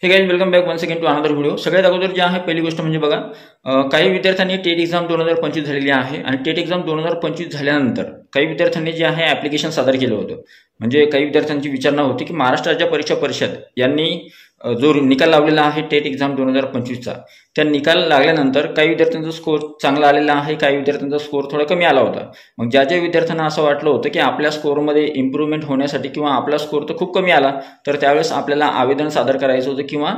हे guys welcome back once again to another video. सगळ्यात अगोदर जे आहे पहिली गोष्ट म्हणजे बघा, काही विद्यार्थ्यांनी टेट एक्झाम 2025 झालेली आहे आणि टेट एक्झाम 2025 झाल्यानंतर काही विद्यार्थ्यांनी जे आहे ॲप्लिकेशन सादर केलं होतं। म्हणजे काही विद्यार्थ्यांची विचारणा होती की महाराष्ट्र राज्य परीक्षा परिषद यांनी जो निकाल लावलेला आहे टेट एक्झाम 2025चा, त्या निकाल लागल्यानंतर काही विद्यार्थ्यांचा स्कोर चांगला आलेला आहे, काही विद्यार्थ्यांचा स्कोर थोडा कमी आला होता। मग ज्या विद्यार्थ्यांना असं वाटलं होतं की आपल्या स्कोरमध्ये इम्प्रूव्हमेंट होण्यासाठी किंवा आपला स्कोर तर खूप कमी आला, तर त्यावेळेस आपल्याला आवेदन सादर करायचं होतं किंवा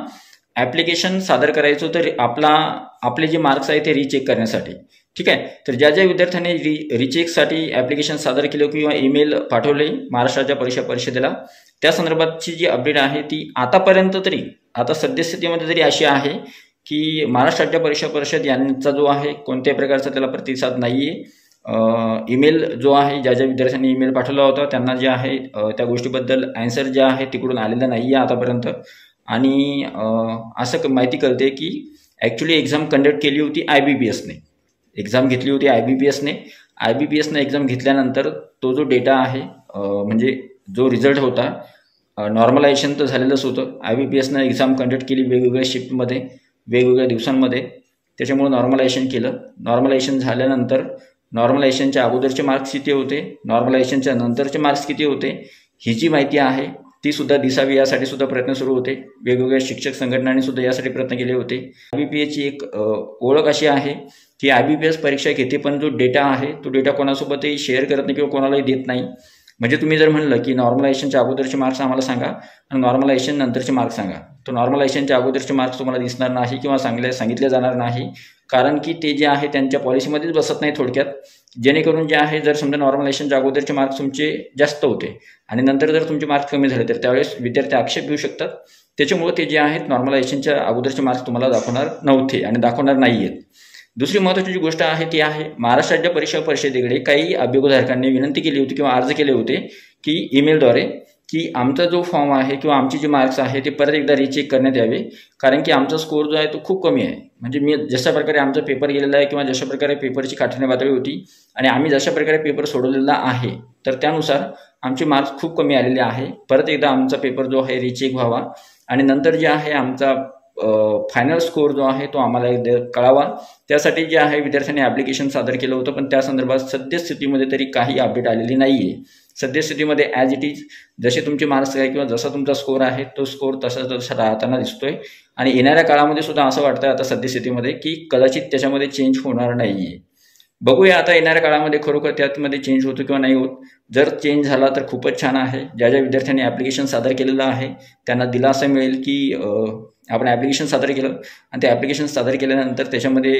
ॲप्लिकेशन सादर करायचं होतं आपले जे मार्क्स आहे ते रिचेक करण्यासाठी। ठीक आहे, तर ज्या विद्यार्थ्यांनी रिचेकसाठी ॲप्लिकेशन सादर केलं किंवा ईमेल पाठवले महाराष्ट्र राज्य परीक्षा परिषदेला, त्या संदर्भातची जी अपडेट आहे ती आतापर्यंत तरी आता सद्यस्थितीमध्ये तरी अशी आहे की महाराष्ट्र राज्य परीक्षा परिषद यांचा जो आहे कोणत्याही प्रकारचा त्याला प्रतिसाद नाही आहे। ईमेल जो आहे ज्या विद्यार्थ्यांनी ईमेल पाठवला होता त्यांना जे आहे त्या गोष्टीबद्दल ॲन्सर जे आहे तिकडून आलेलं नाही आहे आतापर्यंत। आणि असं माहिती कळते की ॲक्च्युली एक्झाम कंडक्ट केली होती IBPSने, एक्झाम घेतली होती IBPSने एक्झाम घेतल्यानंतर तो जो डेटा आहे म्हणजे जो रिझल्ट होता, नॉर्मलायझेशन तर झालेलंच होतं। IBPSने एक्झाम कंडक्ट केली वेगवेगळ्या शिफ्टमध्ये वेगवेगळ्या दिवसांमध्ये, त्याच्यामुळे नॉर्मलायझेशन केलं। नॉर्मलायझेशन झाल्यानंतर नॉर्मलायझेशनच्या अगोदरचे मार्क्स किती होते, नॉर्मलायझेशनच्या नंतरचे मार्क्स किती होते, ही जी माहिती आहे ती सुद्धा दिसावी यासाठी सुद्धा प्रयत्न सुरू होते। वेगवेगळ्या शिक्षक संघटनांनी सुद्धा यासाठी प्रयत्न केले होते। IBPSची एक ओळख अशी आहे की IBPS परीक्षा घेते पण जो डेटा आहे तो डेटा कोणासोबतही शेअर करत नाही किंवा कोणालाही देत नाही। म्हणजे तुम्ही जर म्हणलं की नॉर्मलायझेशनच्या अगोदरचे मार्क्स आम्हाला सांगा आणि नॉर्मलायझेशन नंतरचे मार्क्स सांगा, तर नॉर्मलायझेशनच्या अगोदरचे मार्क्स तुम्हाला दिसणार नाही किंवा सांगितले जाणार नाही, कारण की ते जे आहे त्यांच्या पॉलिसीमध्येच बसत नाही थोडक्यात। जेणेकरून जे आहे जर समजा नॉर्मलायझेशनच्या अगोदरचे मार्क्स तुमचे जास्त होते आणि नंतर जर तुमचे मार्क्स कमी झाले तर त्यावेळेस विद्यार्थी आक्षेप घेऊ शकतात। त्याच्यामुळे ते जे आहेत नॉर्मलायझेशनच्या अगोदरचे मार्क्स तुम्हाला दाखवणार नव्हते आणि दाखवणार नाही आहेत। दुसरी महत्त्वाची जी गोष्ट आहे ती आहे महाराष्ट्र राज्य परीक्षा परिषदेकडे काही अभियोगधारकांनी विनंती केली होती किंवा अर्ज केले होते की ईमेलद्वारे की आमचा जो फॉर्म आहे किंवा आमचे जे मार्क्स आहे ते परत एकदा रिचेक करण्यात यावे, कारण की आमचा स्कोर जो आहे तो खूप कमी आहे। म्हणजे मी जशा प्रकारे आमचा पेपर गेलेला आहे किंवा जशा प्रकारे पेपरची काठिण्य पातळी होती आणि आम्ही जशा प्रकारे पेपर सोडवलेला आहे तर त्यानुसार आमचे मार्क्स खूप कमी आलेले आहे। परत एकदा आमचा पेपर जो आहे रिचेक व्हावा आणि नंतर जे आहे आमचा फायनल स्कोर जो आहे तो आम्हाला कळावा। त्यासाठी जे आहे विद्यार्थ्यांनी ॲप्लिकेशन सादर केलं होतं, पण त्या संदर्भात सद्यस्थितीमध्ये तरी काही अपडेट आलेली नाही आहे। सद्यस्थितीमध्ये ॲज इट इज जसे तुमचे मार्क्स आहे किंवा जसा तुमचा स्कोर आहे तो स्कोर तसा राहताना दिसतोय आणि येणाऱ्या काळामध्ये सुद्धा असं वाटतंय आता सद्यस्थितीमध्ये की कदाचित त्याच्यामध्ये चेंज होणार नाही आहे। बघूया आता येणाऱ्या काळामध्ये खरोखर त्यामध्ये चेंज होतो किंवा नाही होत। जर चेंज झाला तर खूपच छान आहे। ज्या विद्यार्थ्यांनी ॲप्लिकेशन सादर केलेलं आहे त्यांना दिलासा मिळेल की आपण ॲप्लिकेशन सादर केलं आणि ते ॲप्लिकेशन सादर केल्यानंतर त्याच्यामध्ये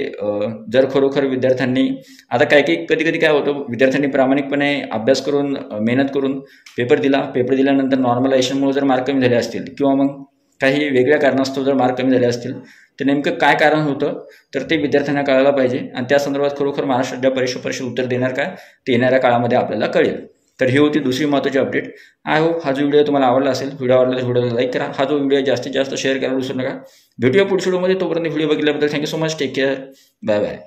जर खरोखर विद्यार्थ्यांनी आता कधी काय होतं, विद्यार्थ्यांनी प्रामाणिकपणे अभ्यास करून मेहनत करून पेपर दिल्यानंतर नॉर्मलायझेशनमुळे जर मार्क कमी झाले असतील किंवा मग काही वेगळ्या कारणास्तव जर मार्क कमी झाले असतील तर नेमकं काय कारण होतं तर ते विद्यार्थ्यांना कळायला पाहिजे आणि त्या संदर्भात खरोखर महाराष्ट्र राज्य परीक्षा परिषद उत्तर देणार काय ते येणाऱ्या काळामध्ये आपल्याला कळेल। तर ही होती दुसरी महत्त्वाची अपडेट। आय होप हा जो व्हिडिओ तुम्हाला आवडला असेल, व्हिडिओ आवडला तर व्हिडिओला लाईक करा, हा जो व्हिडिओ जास्तीत जास्त शेअर करायला विसरू नका। भेटूया पुढच्या व्हिडिओमध्ये, तोपर्यंत व्हिडिओ बघितल्याबद्दल thank you so much, take care, bye bye.